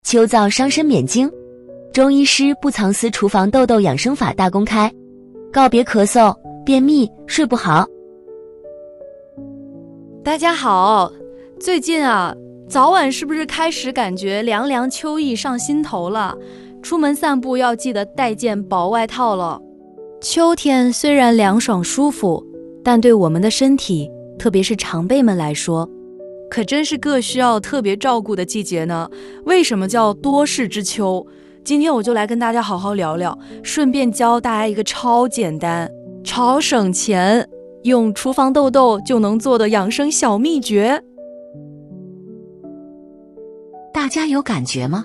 秋燥伤身免惊，中医师不藏私厨房痘痘养生法大公开，告别咳嗽、便秘、睡不好。大家好，最近早晚是不是开始感觉凉凉秋意上心头了？出门散步要记得带件薄外套了。秋天虽然凉爽舒服，但对我们的身体，特别是长辈们来说，可真是个需要特别照顾的季节呢。为什么叫多事之秋？今天我就来跟大家好好聊聊，顺便教大家一个超简单、超省钱，用厨房痘痘就能做的养生小秘诀。大家有感觉吗？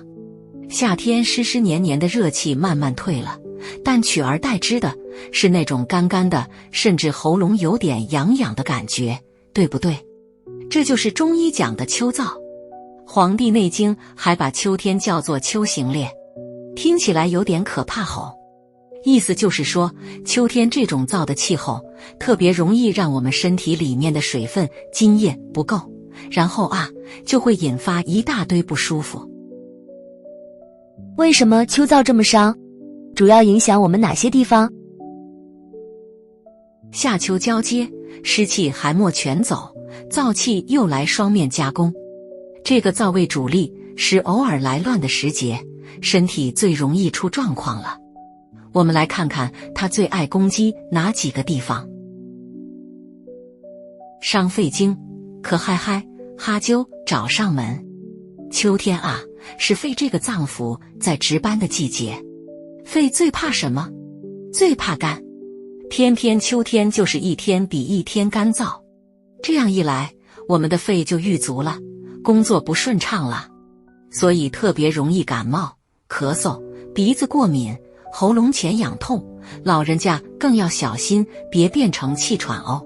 夏天湿湿黏黏的热气慢慢退了，但取而代之的是那种干干的，甚至喉咙有点痒痒的感觉，对不对？这就是中医讲的秋燥。《黄帝内经》还把秋天叫做秋行烈，听起来有点可怕吼。意思就是说，秋天这种燥的气候，特别容易让我们身体里面的水分、津液不够，然后就会引发一大堆不舒服。为什么秋燥这么伤？主要影响我们哪些地方？夏秋交接，湿气还没全走，燥气又来双面加工。这个燥为主力，是偶尔来乱的时节，身体最容易出状况了。我们来看看它最爱攻击哪几个地方。伤肺经，咳嗨嗨、哈啾找上门。秋天是肺这个脏腑在值班的季节。肺最怕什么？最怕干。偏偏秋天就是一天比一天干燥，这样一来，我们的肺就郁足了，工作不顺畅了，所以特别容易感冒、咳嗽、鼻子过敏、喉咙前痒痛，老人家更要小心，别变成气喘哦。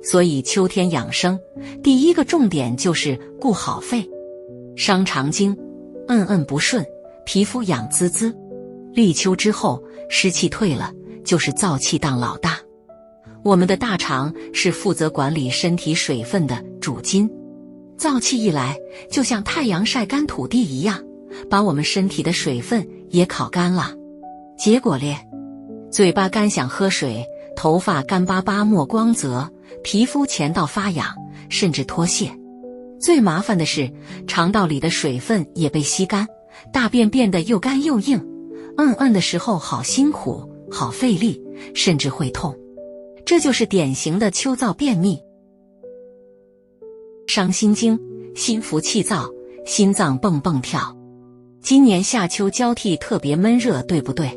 所以秋天养生，第一个重点就是顾好肺。伤肠经，不顺，皮肤痒滋滋。立秋之后，湿气退了，就是燥气当老大。我们的大肠是负责管理身体水分的主筋，燥气一来，就像太阳晒干土地一样，把我们身体的水分也烤干了。结果咧，嘴巴干想喝水，头发干巴巴没光泽，皮肤前道发痒，甚至脱屑。最麻烦的是，肠道里的水分也被吸干，大便变得又干又硬，的时候好辛苦，好费力，甚至会痛。这就是典型的秋燥便秘。伤心经，心浮气躁，心脏蹦蹦跳。今年夏秋交替特别闷热，对不对？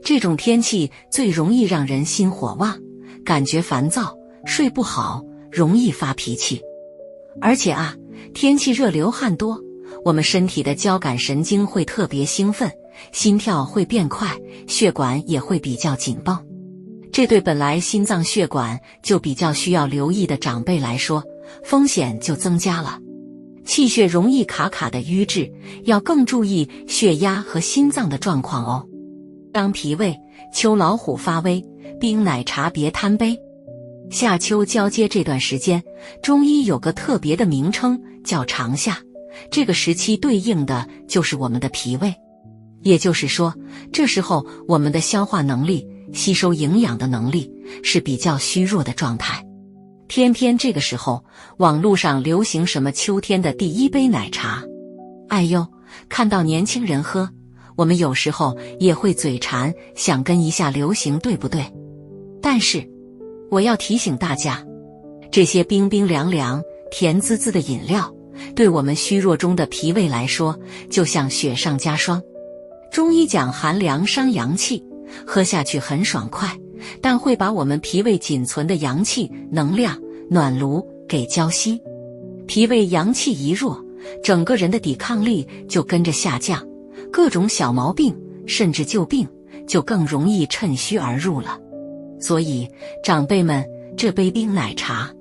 这种天气最容易让人心火旺，感觉烦躁，睡不好，容易发脾气。而且天气热流汗多，我们身体的交感神经会特别兴奋，心跳会变快，血管也会比较紧绷。这对本来心脏血管就比较需要留意的长辈来说，风险就增加了。气血容易卡卡的瘀滞，要更注意血压和心脏的状况哦。伤脾胃，秋老虎发威，冰奶茶别贪杯。夏秋交接这段时间，中医有个特别的名称叫长夏，这个时期对应的就是我们的脾胃。也就是说，这时候我们的消化能力、吸收营养的能力是比较虚弱的状态。偏偏这个时候，网络上流行什么秋天的第一杯奶茶，哎呦，看到年轻人喝，我们有时候也会嘴馋，想跟一下流行，对不对？但是我要提醒大家，这些冰冰凉凉、甜滋滋的饮料，对我们虚弱中的脾胃来说，就像雪上加霜。中医讲寒凉伤阳气，喝下去很爽快，但会把我们脾胃仅存的阳气、能量、暖炉给浇熄。脾胃阳气一弱，整个人的抵抗力就跟着下降，各种小毛病甚至旧病就更容易趁虚而入了。所以长辈们，这杯冰奶茶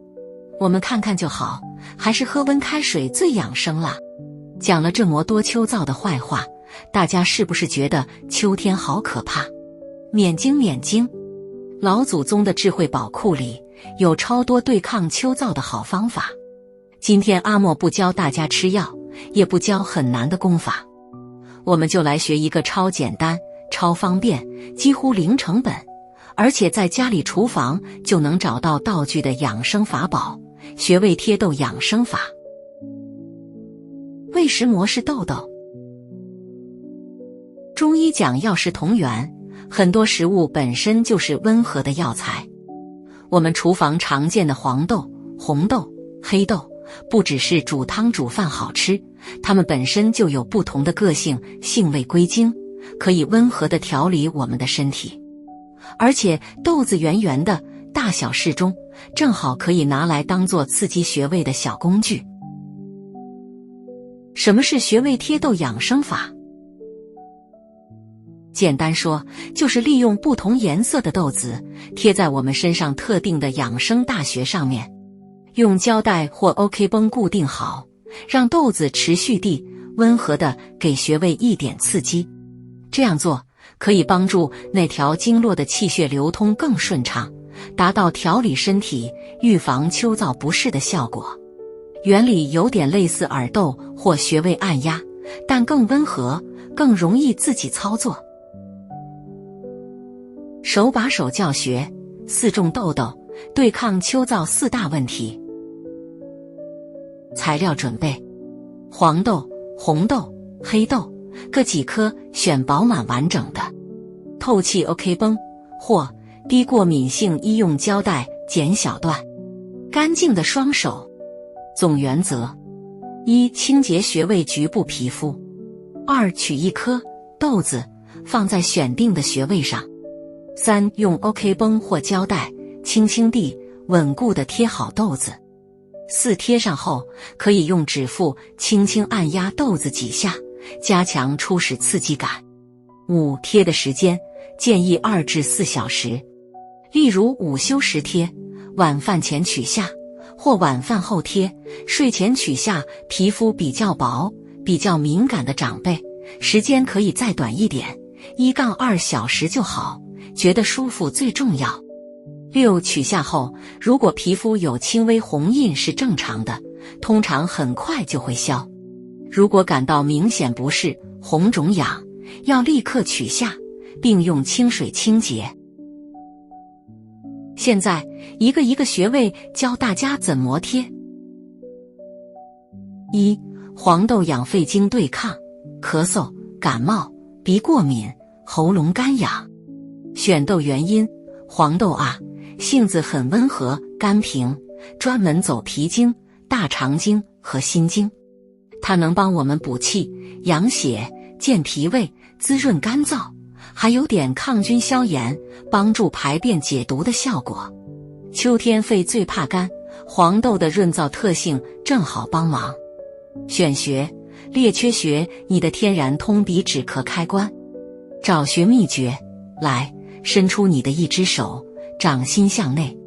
我们看看就好，还是喝温开水最养生啦。讲了这么多秋燥的坏话，大家是不是觉得秋天好可怕？免惊免惊，老祖宗的智慧宝库里有超多对抗秋燥的好方法。今天阿莫不教大家吃药，也不教很难的功法，我们就来学一个超简单、超方便、几乎零成本，而且在家里厨房就能找到道具的养生法宝——穴位贴痘养生法。胃食膜是痘痘。中医讲药食同源，很多食物本身就是温和的药材。我们厨房常见的黄豆、红豆、黑豆，不只是煮汤煮饭好吃，它们本身就有不同的个性，性味归经，可以温和地调理我们的身体。而且豆子圆圆的，大小适中，正好可以拿来当做刺激穴位的小工具。什么是穴位贴痘养生法？简单说，就是利用不同颜色的豆子贴在我们身上特定的养生大穴上面，用胶带或 OK 绷固定好，让豆子持续地温和地给穴位一点刺激。这样做可以帮助那条经络的气血流通更顺畅，达到调理身体、预防秋燥不适的效果。原理有点类似耳豆或穴位按压，但更温和，更容易自己操作。手把手教学，4种痘痘，对抗秋燥4大问题。材料准备：黄豆、红豆、黑豆各几颗，选饱满完整的。透气 OK 绷或低过敏性医用胶带剪小段。干净的双手。总原则：1. 清洁穴位局部皮肤。2. 取一颗豆子放在选定的穴位上。3. 用 OK 绷或胶带轻轻地稳固地贴好豆子。4. 贴上后可以用指腹轻轻按压豆子几下，加强初始刺激感。5. 贴的时间建议2至4小时，例如午休时贴，晚饭前取下，或晚饭后贴，睡前取下。皮肤比较薄、比较敏感的长辈，时间可以再短一点，1-2小时就好，觉得舒服最重要。6. 取下后，如果皮肤有轻微红印是正常的，通常很快就会消。如果感到明显不适、红肿痒，要立刻取下，并用清水清洁。现在一个一个穴位教大家怎么贴。1. 黄豆养肺经，对抗咳嗽、感冒、鼻过敏、喉咙干痒。选豆原因：黄豆性子很温和甘平，专门走脾经、大肠经和心经，它能帮我们补气、养血、健脾胃、滋润干燥，还有点抗菌消炎、帮助排便解毒的效果。秋天肺最怕干，黄豆的润燥特性正好帮忙。选穴：列缺穴，你的天然通鼻止咳开关。找穴秘诀：来，伸出你的一只手，掌心向内，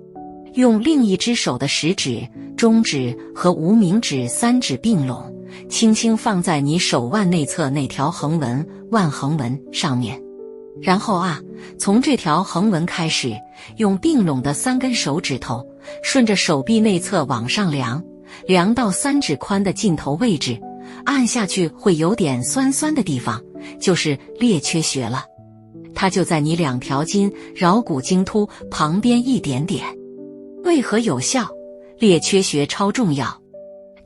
用另一只手的食指、中指和无名指3指并拢，轻轻放在你手腕内侧那条横纹腕横纹上面。然后从这条横纹开始，用并拢的3根手指头顺着手臂内侧往上量，量到3指宽的尽头位置，按下去会有点酸酸的地方，就是列缺穴了。它就在你2条筋桡骨茎突旁边一点点。为何有效？列缺穴超重要，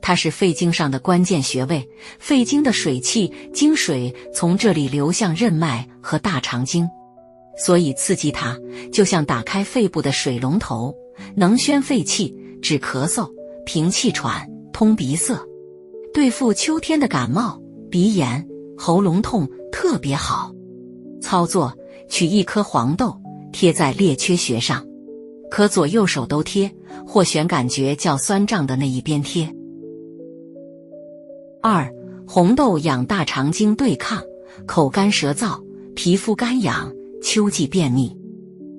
它是肺经上的关键穴位，肺经的水气、经水从这里流向任脉和大肠经，所以刺激它就像打开肺部的水龙头，能宣肺气、止咳嗽、平气喘、通鼻塞，对付秋天的感冒、鼻炎、喉咙痛特别好。操作：取一颗黄豆贴在列缺穴上，可左右手都贴，或选感觉较酸胀的那一边贴。2. 红豆养大肠经，对抗口干舌燥、皮肤干痒、秋季便秘。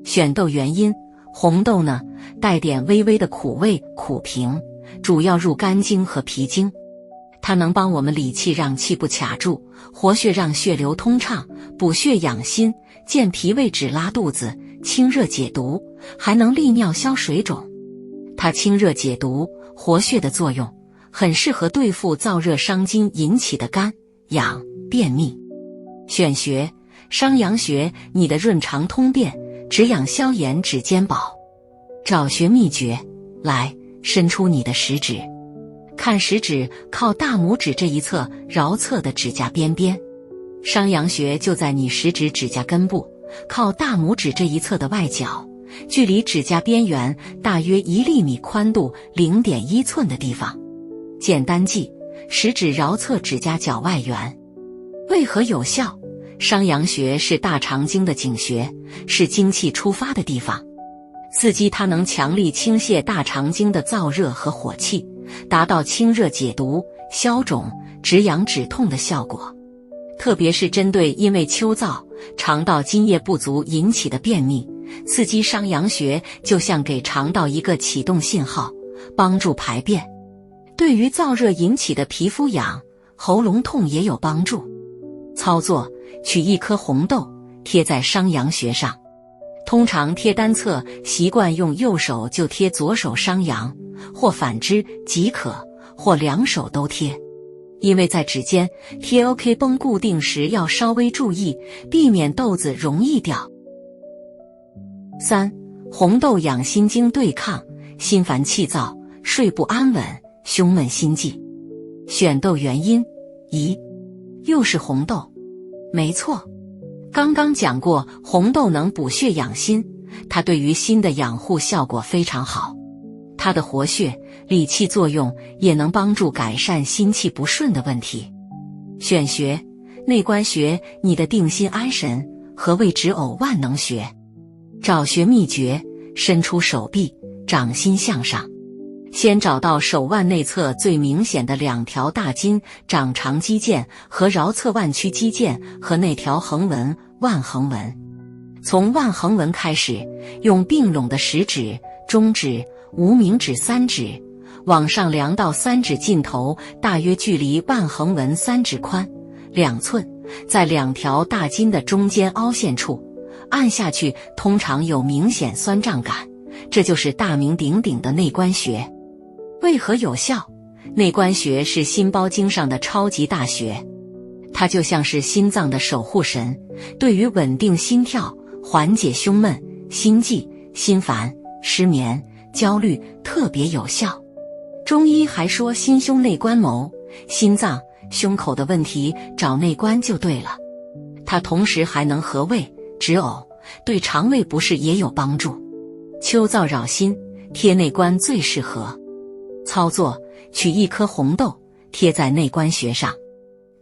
选豆原因：红豆呢，带点微微的苦味、苦平，主要入肝经和脾经，它能帮我们理气，让气不卡住，活血让血流通畅，补血养心，健脾胃，止拉肚子，清热解毒，还能利尿消水肿。它清热解毒、活血的作用，很适合对付燥热伤津引起的干、痒、便秘。选穴：商阳穴，你的润肠通便，止痒消炎，指肩宝。找穴秘诀：来，伸出你的食指，看食指靠大拇指这一侧桡侧的指甲边边，商阳穴就在你食指指甲根部靠大拇指这一侧的外角，距离指甲边缘大约1厘米，宽度0.1寸的地方。简单记：食指桡侧指甲角外缘。为何有效？商阳穴是大肠经的井穴，是精气出发的地方，刺激它能强力倾泻大肠经的燥热和火气，达到清热解毒、消肿、止痒止痛的效果。特别是针对因为秋燥、肠道津液不足引起的便秘，刺激商阳穴就像给肠道一个启动信号，帮助排便。对于燥热引起的皮肤痒、喉咙痛也有帮助。操作：取1颗红豆贴在商阳穴上，通常贴单侧习惯用右手就贴左手商阳，或反之即可，或2手都贴。因为在指尖贴 OK 绷固定时要稍微注意，避免豆子容易掉。3. 红豆养心经，对抗心烦气躁、睡不安稳、胸闷心悸。选豆原因：咦，又是红豆？没错，刚刚讲过，红豆能补血养心，它对于心的养护效果非常好。它的活血理气作用也能帮助改善心气不顺的问题。选穴：内关穴，你的定心安神。何谓止呕万能穴？找穴秘诀：伸出手臂，掌心向上，先找到手腕内侧最明显的2条大筋掌长肌腱和桡侧腕屈肌腱和那条横纹腕横纹。从腕横纹开始，用并拢的食指、中指、无名指3指往上量到3指尽头，大约距离腕横纹3指宽2寸，在2条大筋的中间凹陷处按下去，通常有明显酸胀感，这就是大名鼎鼎的内关穴。为何有效？内关穴是心包经上的超级大穴，它就像是心脏的守护神，对于稳定心跳、缓解胸闷、心悸、心烦、失眠、焦虑特别有效。中医还说心胸内关谋，心脏、胸口的问题找内关就对了。它同时还能和胃、止呕，对肠胃不适也有帮助。秋燥扰心，贴内关最适合。操作：取1颗红豆贴在内关穴上，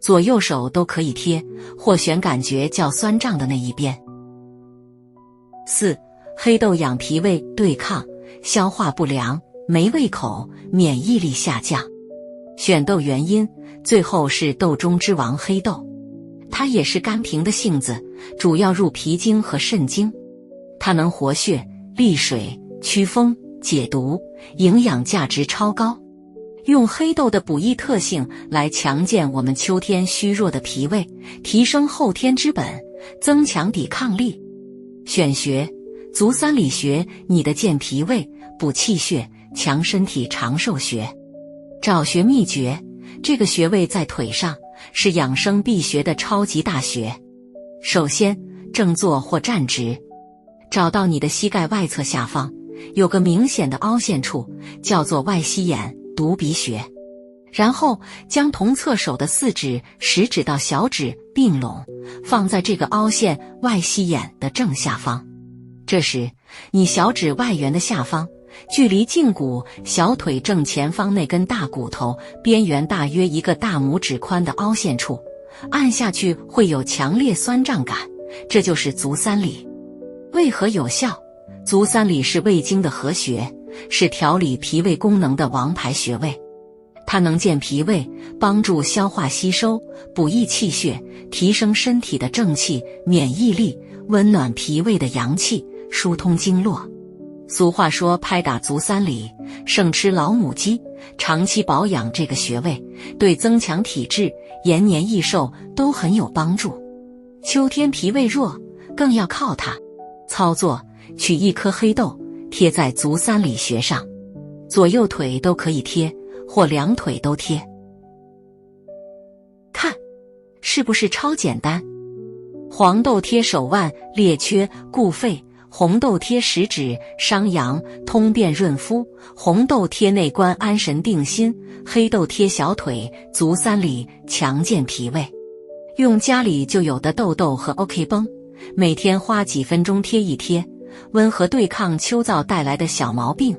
左右手都可以贴，或选感觉较酸胀的那一边。4. 黑豆养脾胃，对抗消化不良、没胃口、免疫力下降。选豆原因：最后是豆中之王黑豆，它也是甘平的性子，主要入脾经和肾经。它能活血、利水、祛风、解毒，营养价值超高。用黑豆的补益特性来强健我们秋天虚弱的脾胃，提升后天之本，增强抵抗力。选穴：足三里穴，你的健脾胃、补气血、强身体长寿穴。找穴秘诀：这个穴位在腿上，是养生必学的超级大穴。首先，正坐或站直，找到你的膝盖外侧下方有个明显的凹陷处，叫做外膝眼、犊鼻穴。然后将同侧手的4指、食指到小指并拢，放在这个凹陷外膝眼的正下方。这时，你小指外缘的下方，距离胫骨小腿正前方那根大骨头边缘大约1个大拇指宽的凹陷处，按下去会有强烈酸胀感，这就是足三里。为何有效？足三里是胃经的合穴，是调理脾胃功能的王牌穴位。它能健脾胃，帮助消化吸收，补益气血，提升身体的正气、免疫力，温暖脾胃的阳气，疏通经络。俗话说拍打足三里，胜吃老母鸡。长期保养这个穴位，对增强体质、延年益寿都很有帮助。秋天脾胃弱，更要靠它。操作：取1颗黑豆贴在足三里穴上，左右腿都可以贴，或2腿都贴。看，是不是超简单？黄豆贴手腕列缺固肺，红豆贴食指伤阳通便润肤，红豆贴内关安神定心，黑豆贴小腿足三里强健脾胃。用家里就有的豆豆和 OK 绷，每天花几分钟贴一贴，温和对抗秋燥带来的小毛病，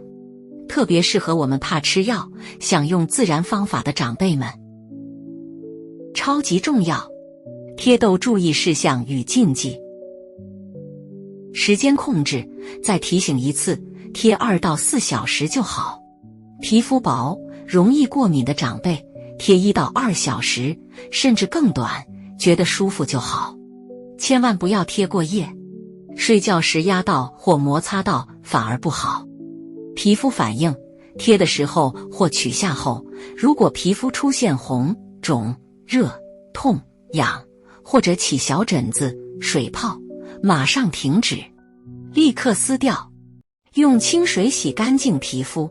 特别适合我们怕吃药想用自然方法的长辈们。超级重要，贴豆注意事项与禁忌。时间控制，再提醒一次，贴2到4小时就好。皮肤薄、容易过敏的长辈，贴1到2小时，甚至更短，觉得舒服就好。千万不要贴过夜，睡觉时压到或摩擦到反而不好。皮肤反应，贴的时候或取下后，如果皮肤出现红、肿、热、痛、痒，或者起小疹子、水泡，马上停止，立刻撕掉，用清水洗干净皮肤。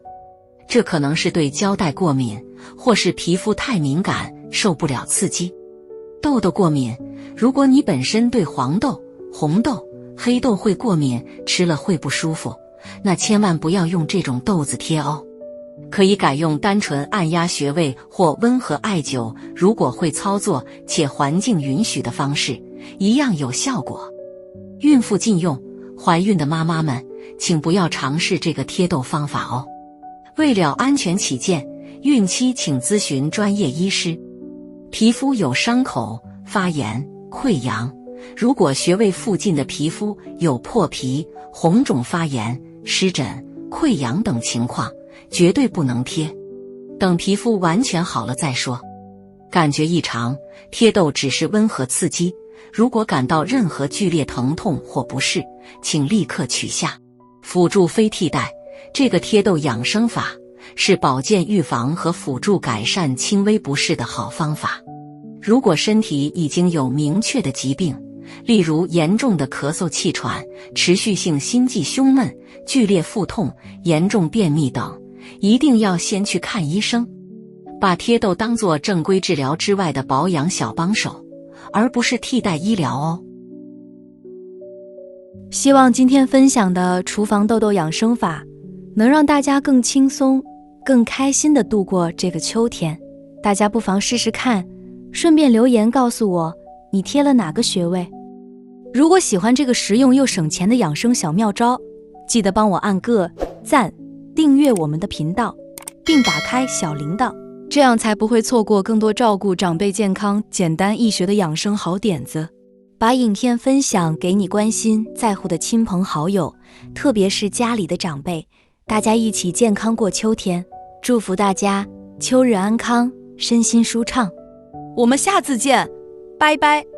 这可能是对胶带过敏，或是皮肤太敏感，受不了刺激。豆豆过敏，如果你本身对黄豆、红豆、黑豆会过敏，吃了会不舒服，那千万不要用这种豆子贴哦。可以改用单纯按压穴位或温和艾灸，如果会操作且环境允许的方式，一样有效果。孕妇禁用，怀孕的妈妈们请不要尝试这个贴豆方法哦。为了安全起见，孕期请咨询专业医师。皮肤有伤口、发炎、溃疡，如果穴位附近的皮肤有破皮、红肿发炎、湿疹、溃疡等情况，绝对不能贴，等皮肤完全好了再说。感觉异常，贴豆只是温和刺激，如果感到任何剧烈疼痛或不适，请立刻取下。辅助非替代，这个贴豆养生法是保健预防和辅助改善轻微不适的好方法。如果身体已经有明确的疾病，例如严重的咳嗽气喘、持续性心悸胸闷、剧烈腹痛、严重便秘等，一定要先去看医生。把贴豆当作正规治疗之外的保养小帮手，而不是替代医疗哦。希望今天分享的厨房豆豆养生法能让大家更轻松、更开心地度过这个秋天。大家不妨试试看，顺便留言告诉我你贴了哪个穴位。如果喜欢这个实用又省钱的养生小妙招，记得帮我按个赞，订阅我们的频道，并打开小铃铛，这样才不会错过更多照顾长辈健康、简单易学的养生好点子。把影片分享给你关心在乎的亲朋好友，特别是家里的长辈，大家一起健康过秋天。祝福大家秋日安康，身心舒畅。我们下次见，拜拜。